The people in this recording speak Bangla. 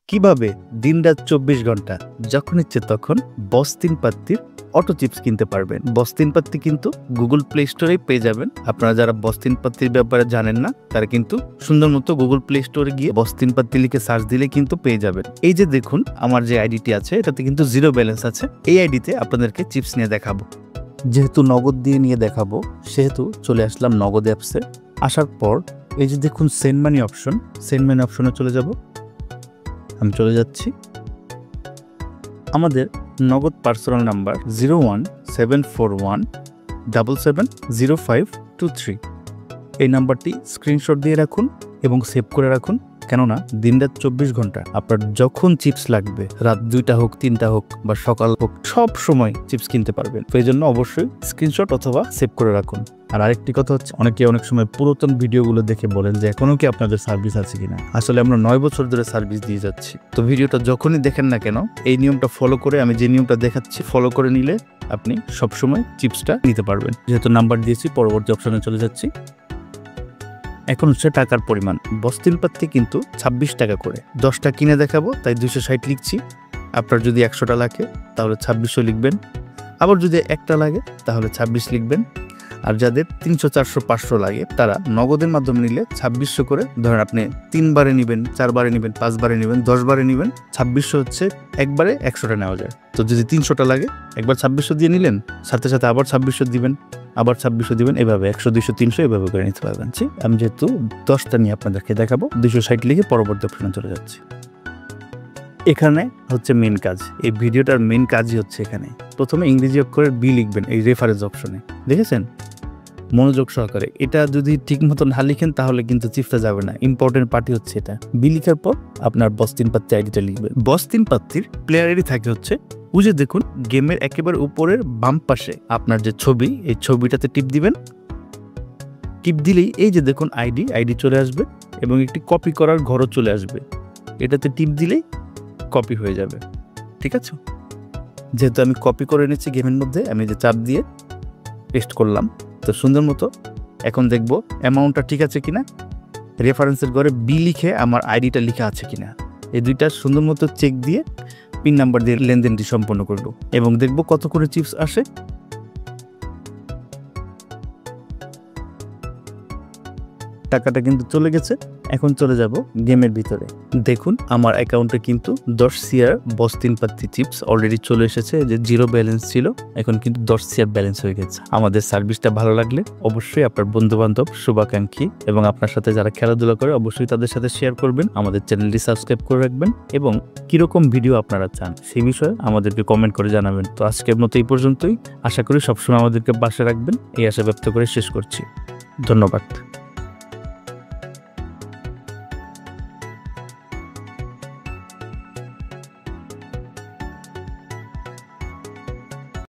কিভাবে দিনরাত 24 ঘন্টা যখন ইচ্ছে তখন বস 3 পাত্তির অটো চিপস কিনতে পারবেন। বস 3 পাত্তি কিন্তু গুগল প্লে স্টোরে পেয়ে যাবেন। আপনারা যারা বস 3 পাত্তির ব্যাপারে জানেন না তারা কিন্তু সুন্দর মতো গুগল প্লে স্টোরে গিয়ে বস 3 পাত্তি লিখে সার্চ দিলে কিন্তু পেয়ে যাবেন। এই যে দেখুন আমার যে আইডিটি আছে এটাতে কিন্তু জিরো ব্যালেন্স আছে। এই আইডিতে আপনাদেরকে চিপস নিয়ে দেখাবো। যেহেতু নগদ দিয়ে নিয়ে দেখাবো সেহেতু চলে আসলাম নগদ অ্যাপসে। আসার পর এই যে দেখুন send money option, send money অপশনে চলে যাব। আমি চলে যাচ্ছি। আমাদের নগদ পার্সোনাল নাম্বার 01741770523। এই নাম্বারটি স্ক্রিনশট দিয়ে রাখুন এবং সেভ করে রাখুন, কেননা দিনরাত 24 ঘন্টা আপনার যখন চিপস লাগবে, রাত 2টা হোক 3টা হোক বা সকাল হোক, সব সময় চিপস কিনতে পারবেন। তো এই জন্য অবশ্যই স্ক্রিনশট অথবা সেভ করে রাখুন। আর আরেকটি কথা হচ্ছে, অনেকে অনেক সময় পুরাতন ভিডিওগুলো দেখে বলেন যে এখনো কি আপনাদের সার্ভিস আছে কিনা। আসলে আমরা 9 বছর ধরে সার্ভিস দিয়ে যাচ্ছি। তো ভিডিওটা যখনই দেখেন না কেন এই নিয়মটা ফলো করে, আমি যে নিয়মটা দেখাচ্ছি ফলো করে নিলে আপনি সবসময় চিপসটা নিতে পারবেন। যেহেতু নাম্বার দিয়েছি পরবর্তী অপশনে চলে যাচ্ছি। এখন হচ্ছে টাকার পরিমাণ। বস 3 পাত্তি কিন্তু 26 টাকা করে। 10টা কিনে দেখাবো তাই 260 লিখছি। আপনার যদি 100টা লাগে তাহলে 2600 লিখবেন। আবার যদি একটা লাগে তাহলে 26 লিখবেন। আর যাদের 300, 400, 500 লাগে তারা নগদের মাধ্যমে নিলে 2600 করে, ধরেন আপনি 3 বারে নেবেন, 4 বারে নেবেন, 5 বারে নেবেন, 10 বারে নেবেন, 2600 হচ্ছে একবারে 100টা নেওয়া যায়। তো যদি 300টা লাগে একবার 2600 দিয়ে নিলেন, সাথে সাথে আবার 2600 দিবেন, আবার 2600 দিবেন, এভাবে 100, 200, 300 এভাবে করে নিতে পারবেন। আমি যেহেতু 10টা নিয়ে আপনাদেরকে দেখাবো 260 লিখে পরবর্তী অপশনে চলে যাচ্ছি। এখানে হচ্ছে মেন কাজ, এই ভিডিওটার মেন কাজই হচ্ছে এখানে প্রথমে ইংরেজি অক্ষরের বি লিখবেন এই রেফারেন্স অপশনে। দেখেছেন? মনোযোগ সহকারে। এটা যদি ঠিক মতো না লিখেন তাহলে কিন্তু চিপসটা যাবে না। ইম্পর্টেন্ট পার্টি হচ্ছে এটা। বি লিখার পর আপনার বস 3 পাত্তি আইডিটা লিখবেন। বস 3 পাত্তির প্লেয়ার আইডি থাকে হচ্ছে বুঝে দেখুন গেমের একেবারে উপরের বাম পাশে আপনার যে ছবি, এই ছবিটাতে টিপ দিবেন। টিপ দিলেই এই যে দেখুন আইডি চলে আসবে এবং একটি কপি করার ঘরও চলে আসবে। এটাতে টিপ দিলেই কপি হয়ে যাবে। ঠিক আছে? যেহেতু আমি কপি করে নিচ্ছি গেমের মধ্যে, আমি যে চাপ দিয়ে পেস্ট করলাম। তো সুন্দর মতো এখন দেখব অ্যামাউন্টটা ঠিক আছে কিনা, রেফারেন্সের ঘরে বি লিখে আমার আইডিটা লেখা আছে কিনা। এই দুইটা সুন্দর মতো চেক দিয়ে পিন নাম্বার দিয়ে লেনদেনটি সম্পন্ন করব এবং দেখব কত করে চিপস আসে। টাকাটা কিন্তু চলে গেছে। এখন চলে যাব গেমের ভিতরে। দেখুন আমার অ্যাকাউন্টে কিন্তু 10 সিআর বস 3 পাত্তি চিপস অলরেডি চলে এসেছে। যে জিরো ব্যালেন্স ছিল এখন কিন্তু 10 সিআর ব্যালেন্স হয়ে গেছে। আমাদের সার্ভিসটা ভালো লাগলে অবশ্যই আপনার বন্ধু বান্ধব, শুভাকাঙ্ক্ষী এবং আপনার সাথে যারা খেলাধুলা করে অবশ্যই তাদের সাথে শেয়ার করবেন। আমাদের চ্যানেলটি সাবস্ক্রাইব করে রাখবেন এবং কিরকম ভিডিও আপনারা চান সেই বিষয়ে আমাদেরকে কমেন্ট করে জানাবেন। তো আজকের মতো এই পর্যন্তই। আশা করি সবসময় আমাদেরকে পাশে রাখবেন, এই আশা ব্যক্ত করে শেষ করছি। ধন্যবাদ।